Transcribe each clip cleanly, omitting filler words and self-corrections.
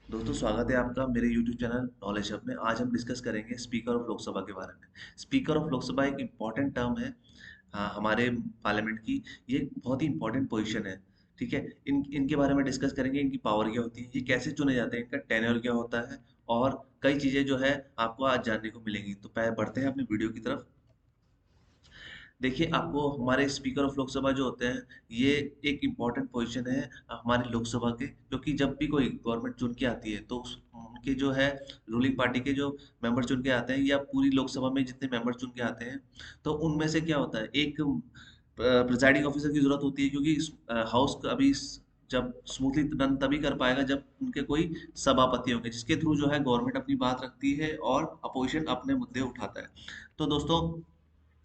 दोस्तों स्वागत है आपका मेरे YouTube चैनल नॉलेज हब में। आज हम डिस्कस करेंगे स्पीकर ऑफ लोकसभा के बारे में। स्पीकर ऑफ लोकसभा एक इम्पॉर्टेंट टर्म है हमारे पार्लियामेंट की। ये एक बहुत ही इम्पोर्टेंट पोजीशन है। ठीक है, इनके बारे में डिस्कस करेंगे, इनकी पावर क्या होती है, ये कैसे चुने जाते हैं, इनका टेन्योर क्या होता है और कई चीज़ें जो है आपको आज जानने को मिलेंगी। तो पहले बढ़ते हैं अपनी वीडियो की तरफ। देखिए, आपको हमारे स्पीकर ऑफ लोकसभा जो होते हैं, ये एक इम्पॉर्टेंट पोजीशन है हमारी लोकसभा के, क्योंकि जब भी कोई गवर्नमेंट चुन के आती है तो उनके जो है रूलिंग पार्टी के जो मेंबर चुन के आते हैं या पूरी लोकसभा में जितने मेंबर चुन के आते हैं, तो उनमें से क्या होता है, एक प्रिजाइडिंग ऑफिसर की जरूरत होती है, क्योंकि हाउस का अभी जब स्मूथली रन तभी कर पाएगा जब उनके कोई सभापति होंगे, जिसके थ्रू जो है गवर्नमेंट अपनी बात रखती है और अपोजिशन अपने मुद्दे उठाता है। तो दोस्तों,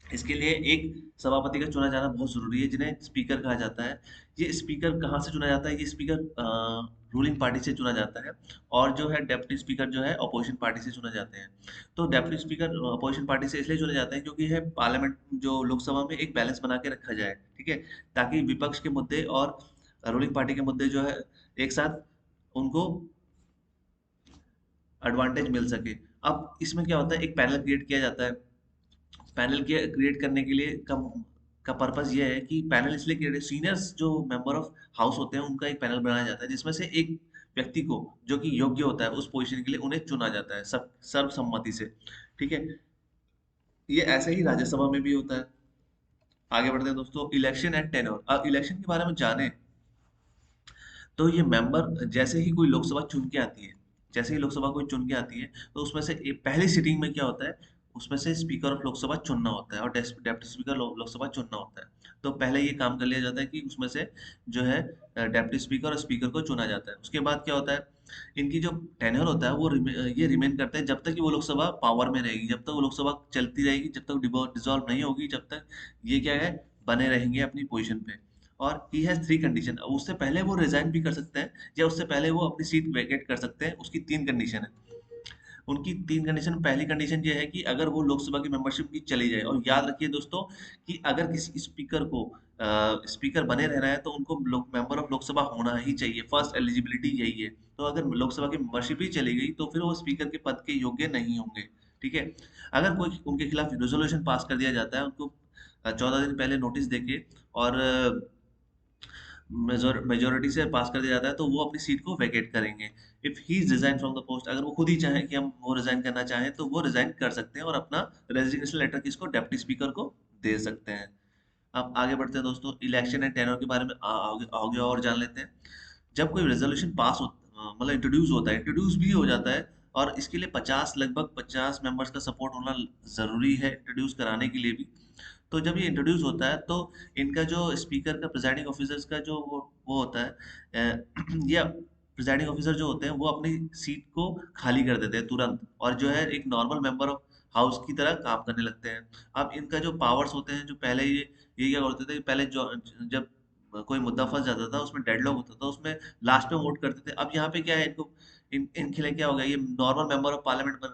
इसके लिए एक सभापति का चुना जाना बहुत ज़रूरी है, जिन्हें स्पीकर कहा जाता है। ये स्पीकर कहाँ से चुना जाता है? ये स्पीकर रूलिंग पार्टी से चुना जाता है और जो है डेप्यूटी स्पीकर जो है अपोजिशन पार्टी से चुने जाते हैं। तो डेप्यूटी स्पीकर अपोजिशन पार्टी से इसलिए चुने जाते हैं क्योंकि है पार्लियामेंट जो लोकसभा में एक बैलेंस बना के रखा जाए, ठीक है? ताकि विपक्ष के मुद्दे और रूलिंग पार्टी के मुद्दे जो है एक साथ उनको एडवांटेज मिल सके। अब इसमें क्या होता है, एक पैनल क्रिएट किया जाता है। पैनल के क्रिएट करने के लिए का पर्पस ये है कि पैनल इसलिए क्रिएट, सीनियर्स जो मेंबर ऑफ हाउस होते हैं उनका एक पैनल बनाया जाता है, जिसमें से एक व्यक्ति को जो कि योग्य होता है उस पोजीशन के लिए उन्हें चुना जाता है सब सर्वसम्मति से। ठीक है, ये ऐसे ही राज्यसभा में भी होता है। आगे बढ़ते हैं दोस्तों, इलेक्शन एंड टेन्योर। अब इलेक्शन के बारे में जाने तो ये मेंबर जैसे ही कोई लोकसभा चुन के आती है, जैसे ही लोकसभा कोई चुन के आती है, तो उसमें से पहली सिटिंग में क्या होता है, उसमें से स्पीकर ऑफ लोकसभा चुनना होता है और डेप्टी स्पीकर लोकसभा चुनना होता है। तो पहले ये काम कर लिया जाता है कि उसमें से जो है डेप्टी स्पीकर और स्पीकर को चुना जाता है। उसके बाद क्या होता है, इनकी जो टेन्योर होता है वो ये रिमेन करते हैं जब तक कि वो लोकसभा पावर में रहेगी, जब तक वो लोकसभा चलती रहेगी, जब तक डिसॉल्व नहीं होगी, जब तक ये क्या है, बने रहेंगे अपनी पोजीशन पे। और ही हैज़ 3 कंडीशन। उससे पहले वो रिज़ाइन भी कर सकते हैं या उससे पहले वो अपनी सीट वैकेट कर सकते हैं। उसकी 3 कंडीशन है। उनकी 3 कंडीशन, पहली कंडीशन ये है कि अगर वो लोकसभा की मेंबरशिप की चली जाए, और याद रखिए दोस्तों कि अगर किसी स्पीकर को स्पीकर बने रहना है तो उनको मेंबर ऑफ लोकसभा होना ही चाहिए। फर्स्ट एलिजिबिलिटी यही है। तो अगर लोकसभा की मेंबरशिप ही चली गई तो फिर वो स्पीकर के पद के योग्य नहीं होंगे। ठीक है, अगर कोई उनके खिलाफ रेजोल्यूशन पास कर दिया जाता है, उनको 14 दिन पहले नोटिस देके और मेजोरिटी से पास कर दिया जाता है, तो वो अपनी सीट को वैकेट करेंगे। If he resign from the post, अगर वो खुद ही चाहें कि हम वो रिजाइन करना चाहें तो वो रिजाइन कर सकते हैं और अपना रेजिग्नेशन लेटर किसको, डेप्टी स्पीकर को दे सकते हैं। अब आगे बढ़ते हैं दोस्तों, इलेक्शन एंड टेनर के बारे में आगे आगे और जान लेते हैं। जब कोई रेजोल्यूशन पास हो, मतलब इंट्रोड्यूस होता है, इंट्रोड्यूस भी हो जाता है, और इसके लिए 50 लगभग 50 मेंबर्स का सपोर्ट होना ज़रूरी है इंट्रोड्यूस कराने के लिए भी। तो जब ये इंट्रोड्यूस होता है तो इनका जो स्पीकर का प्रिजाइडिंग ऑफिसर्स का जो वो होता है, या प्रिजाइडिंग ऑफिसर जो होते हैं वो अपनी सीट को खाली कर देते हैं तुरंत, और जो है एक नॉर्मल मेंबर ऑफ हाउस की तरह काम करने लगते हैं। अब इनका जो पावर्स होते हैं, जो पहले ये क्या करते थे कि पहले जो जब कोई मुद्दा फंस जाता था, उसमें डेडलॉक होता था, उसमें लास्ट में वोट करते थे। अब यहाँ पे क्या है, इनको इनके लिए क्या हो गया, ये normal member of parliament,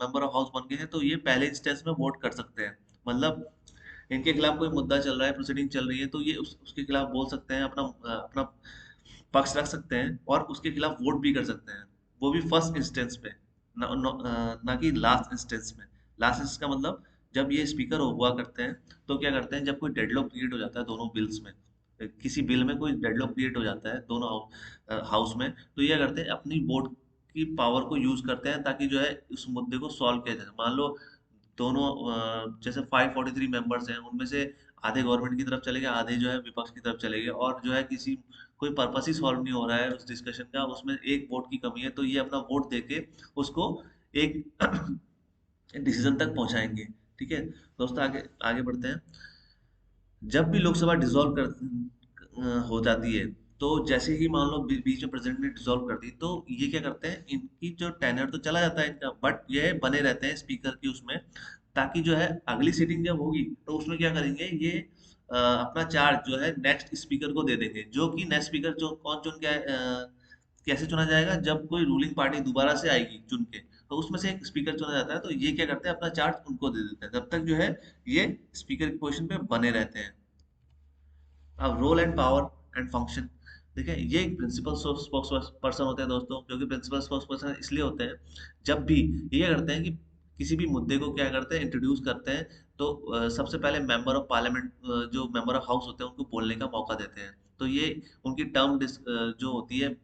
member of house बन गए हैं, तो ये पहले इंस्टेंस में वोट कर सकते हैं। मतलब इनके खिलाफ कोई मुद्दा चल रहा है, प्रोसीडिंग चल रही है, तो ये उसके खिलाफ बोल सकते हैं, अपना पक्ष रख सकते हैं और उसके खिलाफ वोट भी कर सकते हैं। वो भी फर्स्ट इंस्टेंस पे, ना कि लास्ट इंस्टेंस में। लास्ट इंस्टेंस का मतलब, जब ये स्पीकर हुआ करते हैं तो क्या करते हैं, जब कोई डेडलॉक क्रिएट हो जाता है दोनों बिल्स में, किसी बिल में कोई डेडलॉक क्रिएट हो जाता है दोनों हाउस में, तो ये करते हैं अपनी वोट की पावर को यूज करते हैं ताकि जो है उस मुद्दे को सॉल्व किया जाए। मान लो दोनों जैसे 543 मेंबर्स हैं, उनमें से आधे गवर्नमेंट की तरफ चले गए, आधे जो है विपक्ष की तरफ चले गए, और जो है किसी कोई पर्पस ही सॉल्व नहीं हो रहा है उस डिस्कशन का, उसमें एक वोट की कमी है, तो ये अपना वोट देके उसको एक डिसीजन तक पहुंचाएंगे। ठीक है दोस्तों, आगे आगे बढ़ते हैं। जब भी लोकसभा डिसॉल्व हो जाती है, तो जैसे ही मान लो बीच में प्रेसिडेंट ने डिसॉल्व कर दी, तो ये क्या करते हैं, इनकी जो टेनर तो चला जाता है इनका, बट ये बने रहते हैं स्पीकर की उसमें, ताकि जो है अगली सीटिंग जब होगी तो उसमें क्या करेंगे, ये अपना चार्ज जो है नेक्स्ट स्पीकर को दे देंगे, जो कि नेक्स्ट स्पीकर जो कौन चुन के कैसे चुना जाएगा, जब कोई रूलिंग पार्टी दोबारा से आएगी चुन के, तो उसमें से एक स्पीकर चुना जाता है, तो ये क्या करते हैं, अपना चार्ज उनको दे देते हैं, तब तक जो है ये स्पीकर की पोजीशन पे बने रहते हैं। अब role and power and function, ठीक है, ये एक प्रिंसिपल स्पोक्स पर्सन होते हैं दोस्तों, क्योंकि प्रिंसिपल स्पोक्स पर्सन इसलिए होते हैं जब भी ये करते हैं कि किसी भी मुद्दे को क्या करते हैं, इंट्रोड्यूस करते हैं, तो सबसे पहले मेंबर ऑफ पार्लियामेंट, जो मेंबर ऑफ हाउस होते हैं उनको बोलने का मौका देते हैं। तो ये उनकी जो होती है,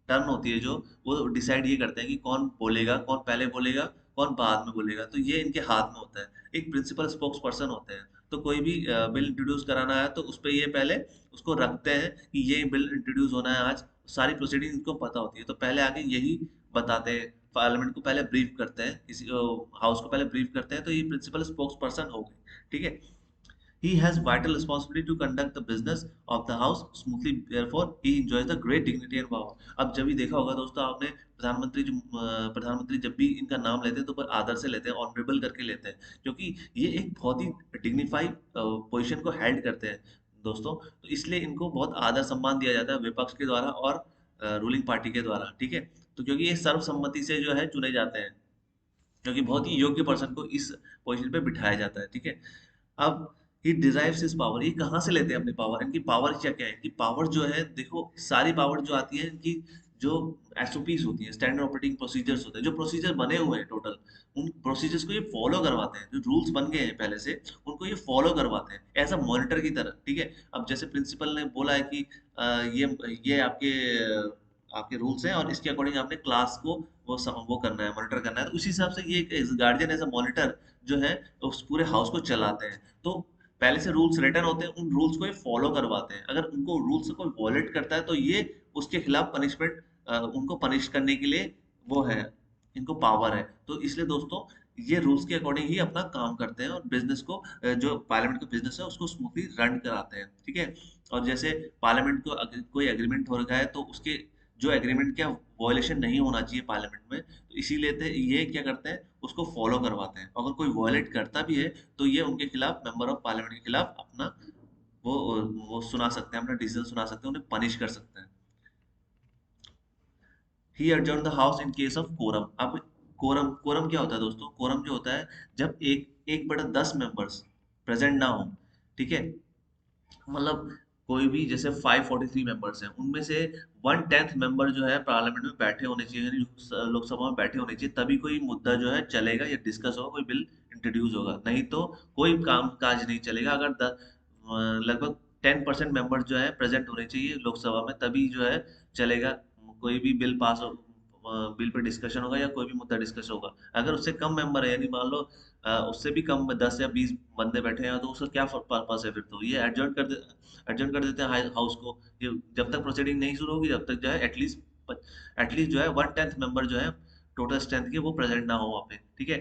टर्न होती है जो, वो डिसाइड ये करते हैं कि कौन बोलेगा, कौन पहले बोलेगा, कौन बाद में बोलेगा, तो ये इनके हाथ में होता है। एक प्रिंसिपल स्पोक्स पर्सन होते हैं, तो कोई भी बिल इंट्रोड्यूस कराना है तो उस पे ये पहले उसको रखते हैं कि ये बिल इंट्रोड्यूस होना है आज, सारी प्रोसीडिंग इनको पता होती है, तो पहले आके यही बताते हैं, पार्लियामेंट को पहले ब्रीफ करते हैं, किसी हाउस को पहले ब्रीफ करते हैं, तो ये प्रिंसिपल स्पोक्स पर्सन हो गए, ठीक है। He has vital responsibility to conduct the business of the house smoothly. Therefore, he enjoys the great dignity and power. अब जब भी देखा होगा दोस्तों आपने, प्रधानमंत्री जब भी इनका नाम लेते हैं तो बड़े आदर से लेते हैं, ऑनरेबल करके लेते हैं, क्योंकि ये एक बहुत ही डिग्निफाइड पोजीशन को हेल्ड करते हैं दोस्तों, तो इसलिए इनको बहुत आदर सम्मान दिया जाता है विपक्ष के द्वारा और रूलिंग पार्टी के द्वारा, ठीक है। तो क्योंकि ये सर्वसम्मति से जो है चुने जाते हैं, क्योंकि बहुत ही योग्य पर्सन को इस पोजीशन पे बिठाया जाता है, ठीक है। अब ही डिराइव्स हिज पावर, ये कहाँ से लेते हैं अपनी पावर, इनकी पावर क्या क्या है, इनकी पावर जो है देखो, सारी पावर जो आती है इनकी, जो एसओपीज होती है, स्टैंडर्ड ऑपरेटिंग प्रोसीजर्स होते हैं, जो प्रोसीजर बने हुए हैं टोटल, उन प्रोसीजर्स को ये फॉलो करवाते हैं, जो रूल्स बन गए हैं पहले से उनको ये फॉलो करवाते हैं एज अ मॉनिटर की तरह, ठीक है। अब जैसे प्रिंसिपल ने बोला है कि ये आपके रूल्स हैं और इसके अकॉर्डिंग आपने क्लास को वो करना है, मॉनिटर करना है, तो उसी हिसाब से ये गार्जियन एज अ मॉनिटर जो है उस पूरे हाउस को चलाते हैं। तो पहले से रूल्स रिटन होते हैं, उन रूल्स को ये फॉलो करवाते हैं, अगर उनको रूल्स को वॉलेट करता है तो ये उसके खिलाफ पनिशमेंट, उनको पनिश करने के लिए वो है, इनको पावर है। तो इसलिए दोस्तों ये रूल्स के अकॉर्डिंग ही अपना काम करते हैं और बिजनेस को, जो पार्लियामेंट का बिजनेस है उसको स्मूथली रन कराते हैं, ठीक है। और जैसे पार्लियामेंट को कोई एग्रीमेंट हो रखा है तो उसके जो एग्रीमेंट का वॉयलेशन नहीं होना चाहिए पार्लियामेंट में, तो इसीलिए ये क्या करते हैं, उसको फॉलो करवाते हैं। अगर कोई वॉयलेट करता भी है तो ये उनके खिलाफ, मेंबर ऑफ पार्लियामेंट के खिलाफ अपना वो वो सुना सकते हैं, अपना डिसीजन सुना सकते हैं, उन्हें पनिश कर सकते हैं। He adjourn the house in case of quorum. अब कोरम कोरम क्या होता है दोस्तों, कोरम जो होता है जब 1/10 मेंबर्स प्रेजेंट ना हो, ठीक है। मतलब कोई भी जैसे 543 मेंबर्स हैं, उनमें से 1/10 मेंबर जो है पार्लियामेंट में बैठे होने चाहिए, यानी लोकसभा में बैठे होने चाहिए, तभी कोई मुद्दा जो है चलेगा या डिस्कस होगा, कोई बिल इंट्रोड्यूस होगा, नहीं तो कोई काम काज नहीं चलेगा। अगर लगभग 10% मेंबर जो है प्रेजेंट होने चाहिए लोकसभा में, तभी जो है चलेगा, कोई भी बिल पास हो, बिल पे डिस्कशन होगा या कोई भी मुद्दा डिस्कस होगा। अगर उससे कम मेंबर है, यानी मान लो उससे भी कम 10 या 20 बंदे बैठे हैं, तो उसका क्या पर्पस है फिर, तो ये एडजर्न कर देते हैं हाउस को, ये जब तक प्रोसीडिंग नहीं शुरू होगी जब तक जो है एटलीस्ट जो है 1/10 मेंबर जो है टोटल स्ट्रेंथ के वो प्रेजेंट ना हो वहाँ पे, ठीक है।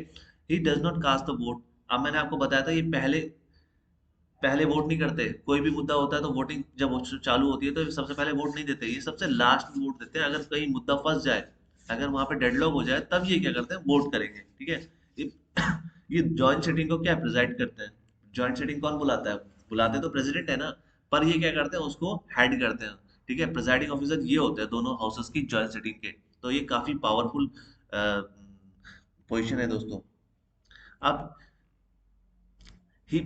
He does not cast the vote. अब मैंने आपको बताया था ये पहले पहले वोट नहीं करते, कोई भी मुद्दा होता है तो वोटिंग जब वो चालू होती है तो सबसे पहले वोट नहीं देते, ये सबसे लास्ट में वोट देते हैं। अगर कहीं मुद्दा फंस जाए, अगर वहां पे डेडलॉक हो जाए, तब ये क्या करते हैं, वोट करेंगे, ठीक है। ये, ये जॉइंट सेटिंग को क्या प्रिजाइड करते हैं, जॉइंट सेटिंग कौन बुलाता है, बुलाते तो प्रेसिडेंट है ना, पर ये क्या करते हैं, उसको हेड करते हैं, ठीक है। प्रिजाइडिंग ऑफिसर ये होते हैं दोनों हाउसेस की जॉइंट सेटिंग के, तो ये काफी पावरफुल पोजीशन है दोस्तों। अब He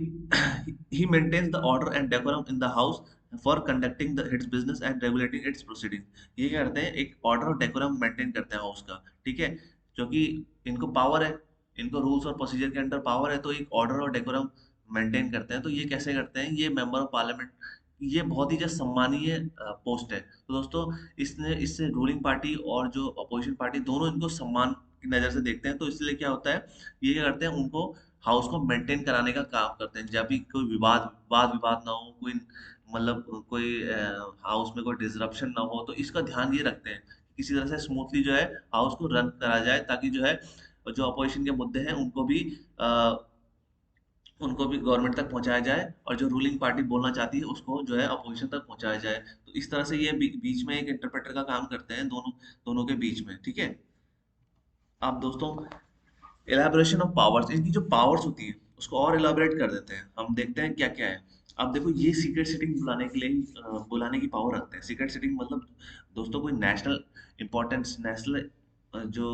he maintains the order and decorum in the house for conducting its business and regulating its proceeding। ये क्या करते हैं, एक ऑर्डर और डेकोरम मेंटेन करते हैं हाउस का, ठीक है। क्योंकि इनको पावर है, इनको रूल्स और प्रोसीजर के अंडर पावर है, तो एक ऑर्डर और डेकोरम मेंटेन करते हैं। तो ये कैसे करते हैं, ये मेंबर ऑफ पार्लियामेंट, ये बहुत ही जो सम्मानीय पोस्ट है, तो दोस्तों इसने इससे रूलिंग पार्टी और जो अपोजिशन पार्टी दोनों इनको सम्मान की नजर से देखते हैं। तो इसलिए क्या होता है, ये क्या करते हैं, उनको हाउस को मेंटेन कराने का काम करते हैं, जब भी कोई वाद विवाद ना हो, कोई मतलब कोई हाउस में कोई डिसरप्शन ना हो, तो इसका ध्यान ये रखते हैं कि किसी तरह से स्मूथली जो है हाउस को रन करा जाए, ताकि जो है जो अपोजिशन के मुद्दे हैं उनको भी गवर्नमेंट तक पहुंचाया जाए, और जो रूलिंग पार्टी बोलना चाहती है उसको जो है अपोजिशन तक पहुंचाया जाए। तो इस तरह से ये बीच में एक इंटरप्रेटर का काम करते हैं, दोनों दोनों के बीच में, ठीक है। आप दोस्तों एलाबोरेशन ऑफ पावर्स, इनकी जो पावर्स होती है उसको और एलाबोरेट कर देते हैं, हम देखते हैं क्या क्या है। अब देखो ये सीक्रेट सिटिंग बुलाने के लिए ही बुलाने की पावर रखते हैं। सीक्रेट सिटिंग मतलब दोस्तों कोई नेशनल इम्पोर्टेंस, नेशनल जो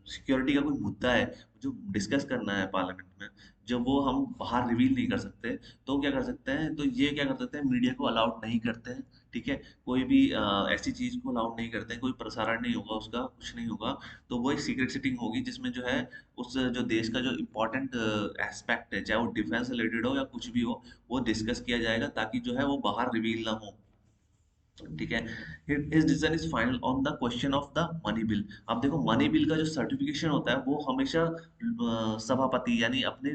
सिक्योरिटी का कोई मुद्दा है जो डिस्कस करना है पार्लियामेंट में, जब वो हम बाहर रिवील नहीं कर सकते, तो क्या कर सकते हैं, तो ये क्या कर सकते हैं, मीडिया को अलाउड नहीं करते हैं, ठीक है, कोई भी ऐसी चीज को अलाउड नहीं करते हैं, कोई प्रसारण नहीं होगा उसका, कुछ नहीं होगा। तो वो एक सीक्रेट सिटिंग होगी जिसमें जो है उस जो देश का जो इम्पोर्टेंट एस्पेक्ट है, चाहे वो डिफेंस रिलेटेड हो या कुछ भी हो, वो डिस्कस किया जाएगा ताकि जो है वो बाहर रिवील ना हो। ठीक है, his decision is final on the question of the money bill. अब देखो मनी बिल का जो सर्टिफिकेशन होता है वो हमेशा सभापति यानी अपने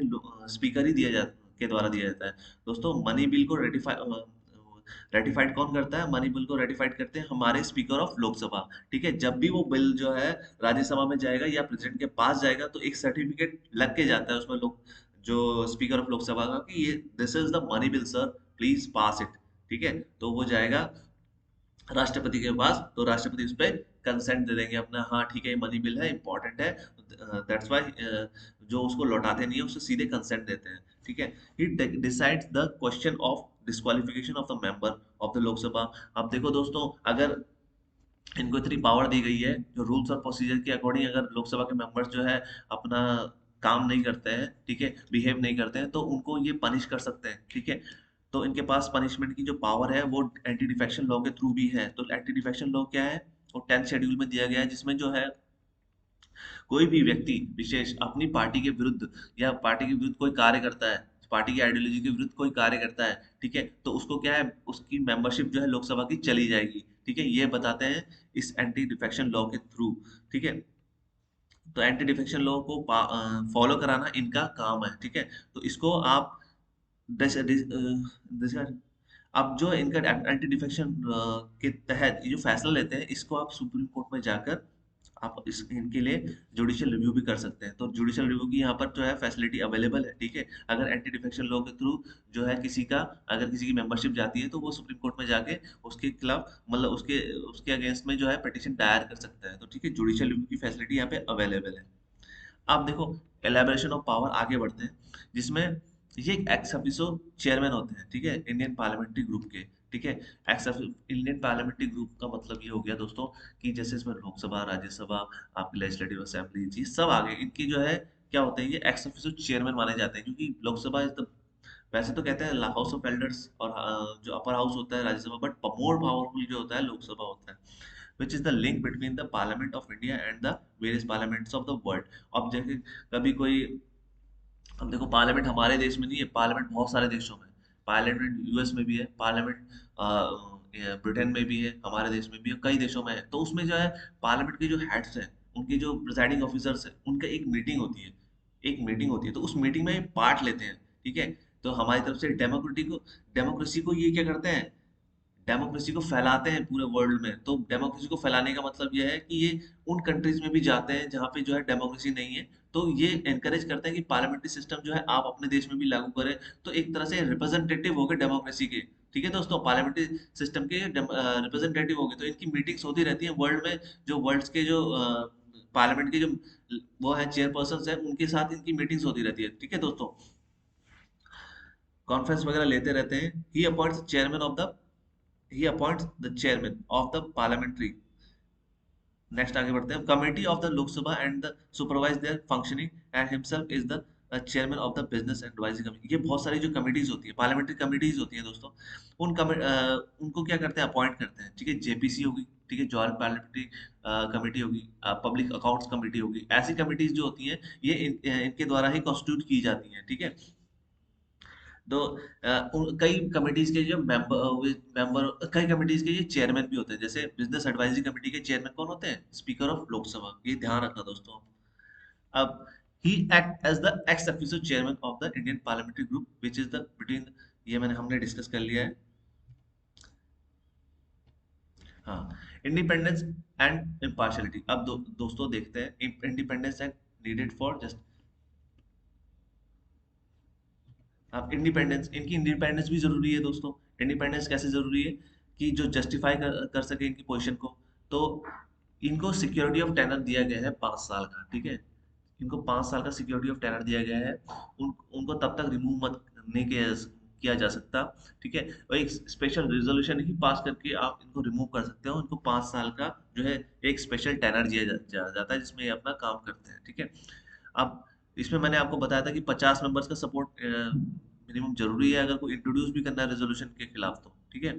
स्पीकर ही दिया जाता के द्वारा दिया जाता है। दोस्तों मनी बिल को रेटिफाइड कौन करता है? मनी बिल को रेटिफाइड करते हैं हमारे स्पीकर ऑफ लोकसभा। ठीक है, जब भी वो बिल जो है राज्यसभा में जाएगा या प्रेसिडेंट के पास जाएगा तो एक सर्टिफिकेट लग के जाता है उसमें, लोग जो स्पीकर ऑफ लोकसभा का, कि ये this is the money bill sir, please pass it. ठीक है, तो वो जाएगा राष्ट्रपति के पास, तो राष्ट्रपति उस पर कंसेंट दे देंगे अपना, हाँ ठीक है ये मनी बिल है, इंपॉर्टेंट है, दैट्स वाई जो उसको लौटाते नहीं है उससे सीधे कंसेंट देते हैं। ठीक है, he decides the question of disqualification of the member of the Lok Sabha. अब देखो दोस्तों, अगर इनको इतनी पावर दी गई है, जो रूल्स और प्रोसीजर के अकॉर्डिंग अगर लोकसभा के मेंबर्स जो है अपना काम नहीं करते हैं, ठीक है, बिहेव नहीं करते हैं, तो उनको ये पनिश कर सकते हैं। ठीक है, तो इनके पास पनिशमेंट की जो पावर है वो एंटी डिफेक्शन लॉ के थ्रू भी है। तो एंटी डिफेक्शन लॉ क्या है? वो 10th शेड्यूल में दिया गया है, जिसमें जो है कोई भी व्यक्ति विशेष अपनी पार्टी के विरुद्ध या पार्टी के विरुद्ध कोई कार्य करता है, पार्टी की आइडियोलॉजी के विरुद्ध कोई कार्य करता है, ठीक है, तो उसको क्या है, उसकी मेंबरशिप जो है लोकसभा की चली जाएगी। ठीक है, ये बताते हैं इस एंटी डिफेक्शन लॉ के थ्रू। ठीक है, तो एंटी डिफेक्शन लॉ को फॉलो कराना इनका काम है। ठीक है, तो इसको आप डिस, डिस, डिस, अब जो इनका एंटी डिफेक्शन के तहत ये जो फैसला लेते हैं, इसको आप सुप्रीम कोर्ट में जाकर आप इस इनके लिए जुडिशियल रिव्यू भी कर सकते हैं। तो जुडिशियल रिव्यू की यहाँ पर जो है फैसिलिटी अवेलेबल है। ठीक है, अगर एंटी डिफेक्शन लॉ के थ्रू जो है अगर किसी की मेंबरशिप जाती है तो वो सुप्रीम कोर्ट में जाके उसके खिलाफ, मतलब उसके उसके अगेंस्ट में जो है पिटिशन दायर कर सकता है। तो ठीक है, जुडिशियल रिव्यू की फैसिलिटी यहाँ पे अवेलेबल है। आप देखो, एलैबोरेशन ऑफ पावर आगे बढ़ते हैं, जिसमें ये एक्स ऑफिसो चेयरमैन होते हैं। ठीक है, इंडियन पार्लियामेंट्री ग्रुप के। ठीक है, इंडियन पार्लियामेंट्री ग्रुप का मतलब ये हो गया दोस्तों कि जैसे इसमें लोकसभा, राज्यसभा, आपकी लेजिस्लेटिव असेंबली, जी सब आ गए, इनकी जो है क्या होते हैं, ये एक्स ऑफिसो चेयरमैन माने जाते हैं, क्योंकि लोकसभा इज द, वैसे तो कहते हैं हाउस ऑफ एल्डर्स और जो अपर हाउस होता है राज्यसभा, बट मोर पावरफुल जो होता है लोकसभा होता है, which is the link between the parliament of India and the various parliaments of the world। अब जैसे कभी कोई, अब देखो पार्लियामेंट हमारे देश में नहीं है, पार्लियामेंट बहुत सारे देशों में, पार्लियामेंट यूएस में भी है, पार्लियामेंट ब्रिटेन में भी है, हमारे देश में भी है, कई देशों में है। तो उसमें जो है पार्लियामेंट के जो हेड्स हैं, उनके जो प्रिसाइडिंग ऑफिसर्स हैं, उनका एक मीटिंग होती है, एक मीटिंग होती है, तो उस मीटिंग में ये पार्ट लेते हैं। ठीक है, तो हमारी तरफ से डेमोक्रेसी को ये क्या करते हैं, डेमोक्रेसी को फैलाते हैं पूरे वर्ल्ड में। तो डेमोक्रेसी को फैलाने का मतलब ये है कि ये उन कंट्रीज में भी जाते हैं जहाँ पे जो है डेमोक्रेसी नहीं है, तो ये एनकरेज करते हैं कि पार्लियामेंट्री सिस्टम जो है आप अपने देश में भी लागू करें। तो एक तरह से रिप्रेजेंटेटिव हो गए डेमोक्रेसी के। ठीक है दोस्तों, पार्लियामेंट्री सिस्टम के रिप्रेजेंटेटिव हो गए, तो इनकी मीटिंग्स होती रहती हैं वर्ल्ड में, जो वर्ल्ड के जो पार्लियामेंट के जो वो है चेयरपर्सन है, उनके साथ इनकी मीटिंग्स होती रहती है। ठीक है दोस्तों, कॉन्फ्रेंस वगैरह लेते रहते हैं। He appoints the chairman of the parliamentary. Next आगे बढ़ते हैं, committee of the Lok Sabha and the supervise their functioning and himself is the chairman of the business advisory committee. ये बहुत सारी जो कमिटीज होती है, पार्लियामेंट्री कमिटीज होती हैं दोस्तों, उनको क्या करते हैं, अपॉइंट करते हैं। ठीक है, जेपीसी होगी, ठीक है, जॉइंट पार्लियामेंट्री कमेटी होगी, पब्लिक अकाउंट्स कमेटी होगी, ऐसी कमिटीज जो होती हैं ये इनके द्वारा ही कॉन्स्टिट्यूट की जाती हैं। ठीक है, तो कई कमिटीज के जो मेंबर कई कमिटीज के ये चेयरमैन भी होते हैं, जैसे बिजनेस एडवाइजरी कमेटी के चेयरमैन कौन होते हैं, स्पीकर ऑफ लोकसभा। ये ध्यान रखना दोस्तों। अब he act as the ex official chairman of the Indian parliamentary group which is the between, ये हमने डिस्कस कर लिया है। हाँ, इंडिपेंडेंस एंड इम्पार्शियलिटी। अब दोस्तों देखते हैं independence and needed for just. अब इंडिपेंडेंस, इनकी इंडिपेंडेंस भी जरूरी है दोस्तों। इंडिपेंडेंस कैसे जरूरी है, कि जो जस्टिफाई कर सके इनकी पोजीशन को। तो इनको सिक्योरिटी ऑफ टेनर दिया गया है 5 साल का। ठीक है, इनको 5 साल का सिक्योरिटी ऑफ टेनर दिया गया है। उनको तब तक रिमूव मत नहीं किया जा सकता। ठीक है, और एक स्पेशल रेजोल्यूशन ही पास करके आप इनको रिमूव कर सकते हो। इनको 5 साल का जो है एक स्पेशल टेनर दिया जाता है, जिसमें ये अपना काम करते हैं। ठीक है, अब इसमें मैंने आपको बताया था कि 50 मेंबर्स का सपोर्ट मिनिमम जरूरी है, अगर कोई इंट्रोड्यूस भी करना है रेजोल्यूशन के खिलाफ तो। ठीक है,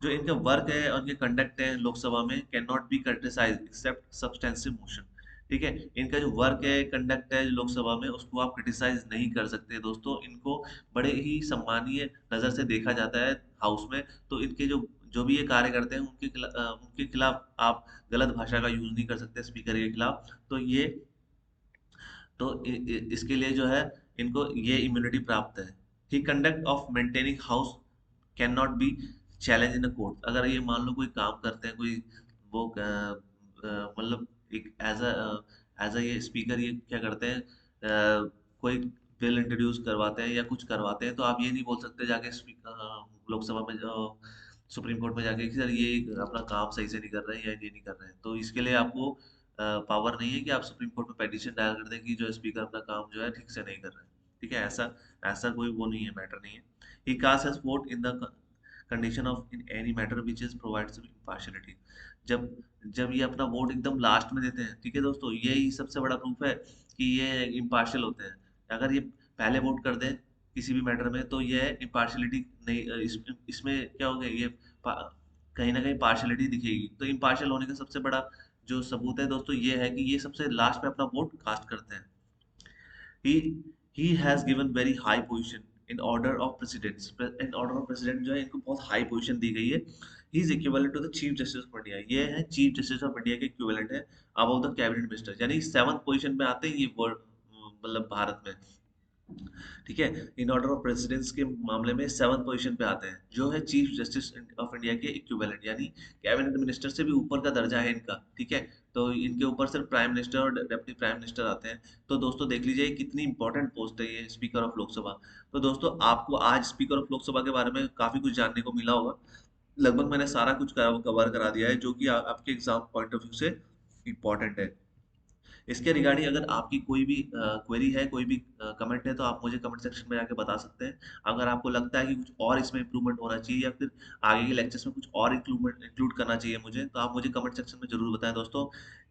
जो इनका वर्क है और इनके कंडक्ट है लोकसभा में can not be criticized except substantive motion. ठीक है, इनका जो वर्क है कंडक्ट है लोकसभा में उसको आप क्रिटिसाइज नहीं कर सकते दोस्तों। इनको बड़े ही सम्मानीय नजर से देखा जाता है हाउस में। तो इनके जो जो भी ये कार्य करते हैं उनके खिलाफ आप गलत भाषा का यूज नहीं कर सकते स्पीकर के खिलाफ। तो ये तो इसके लिए जो है इनको ये इम्यूनिटी प्राप्त है। He conduct of maintaining house can not be challenge in a court. अगर ये मान लो कोई काम करते हैं कोई वो मतलब एक एज अ ये स्पीकर ये क्या करते हैं कोई बिल इंट्रोड्यूस करवाते हैं या कुछ करवाते हैं तो आप ये नहीं बोल सकते जाके स्पीकर लोकसभा में सुप्रीम कोर्ट में जाके कि सर ये अपना काम सही से नहीं कर रहे हैं या ये नहीं कर रहे हैं। तो इसके लिए आपको पावर नहीं है कि आप सुप्रीम कोर्ट में पेटिशन डायल कर दें कि जो स्पीकर अपना काम जो है ठीक से नहीं कर रहे हैं। ठीक है, ऐसा ऐसा कोई वो नहीं है, मैटर नहीं है। He cast has vote in the condition of in any matter which is provides impartiality. जब जब ये अपना वोट एकदम लास्ट में देते हैं, ठीक है दोस्तों, यही सबसे बड़ा प्रूफ है कि ये इम्पार्शियल होते हैं। अगर ये पहले वोट कर दें किसी भी मैटर में तो ये इम्पार्शियलिटी नहीं, इसमें क्या हो गया ये कहीं ना कहीं पार्शियलिटी दिखेगी। तो इम्पार्शियल होने का सबसे बड़ा जो सबूत है दोस्तों ये है कि ये सबसे लास्ट में अपना वोट कास्ट करते हैं। he he has given very high position in order of precedence। in order of precedence जो है इनको बहुत हाई पोजीशन दी गई है। He is equivalent to the chief justice of India. ये है चीफ जस्टिस ऑफ इंडिया के इक्विवेलेंट है अबव द कैबिनेट मिनिस्टर। यानी 7th पोजीशन पे आते हैं ये वर्ल्ड मतलब भारत में। ठीक है, इन ऑर्डर ऑफ प्रेसिडेंस के मामले में 7th पोजीशन पे आते हैं जो है चीफ जस्टिस ऑफ इंडिया के इक्विवेलेंट। यानी कैबिनेट मिनिस्टर से भी ऊपर का दर्जा है इनका। ठीक है, तो इनके ऊपर सिर्फ प्राइम मिनिस्टर और डिप्टी प्राइम मिनिस्टर आते हैं। तो दोस्तों देख लीजिए कितनी इंपॉर्टेंट पोस्ट है ये स्पीकर ऑफ लोकसभा। तो दोस्तों आपको आज स्पीकर ऑफ लोकसभा के बारे में काफी कुछ जानने को मिला होगा। लगभग मैंने सारा कुछ कवर करा दिया है जो कि आपके एग्जाम पॉइंट ऑफ व्यू से इम्पोर्टेंट है। इसके रिगार्डिंग अगर आपकी कोई भी क्वेरी है, कोई भी कमेंट है तो आप मुझे कमेंट सेक्शन में जाके बता सकते हैं। अगर आपको लगता है कि कुछ और इसमें इम्प्रूवमेंट होना चाहिए या फिर आगे के लेक्चर्स में कुछ और इंक्लूड करना चाहिए मुझे, तो आप मुझे कमेंट सेक्शन में जरूर बताएं दोस्तों।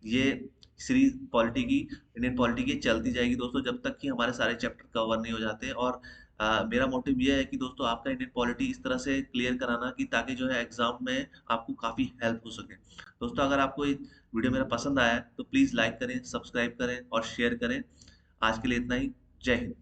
ये सीरीज पॉलिटी की, इंडियन पॉलिटी की चलती जाएगी दोस्तों जब तक कि हमारे सारे चैप्टर कवर नहीं हो जाते। और मेरा मोटिव ये है कि दोस्तों आपका इंडियन पॉलिटी इस तरह से क्लियर कराना कि ताकि जो है एग्जाम में आपको काफी हेल्प हो सके। दोस्तों अगर आपको वीडियो मेरा पसंद आया है तो प्लीज़ लाइक करें, सब्सक्राइब करें और शेयर करें। आज के लिए इतना ही। जय हिंद।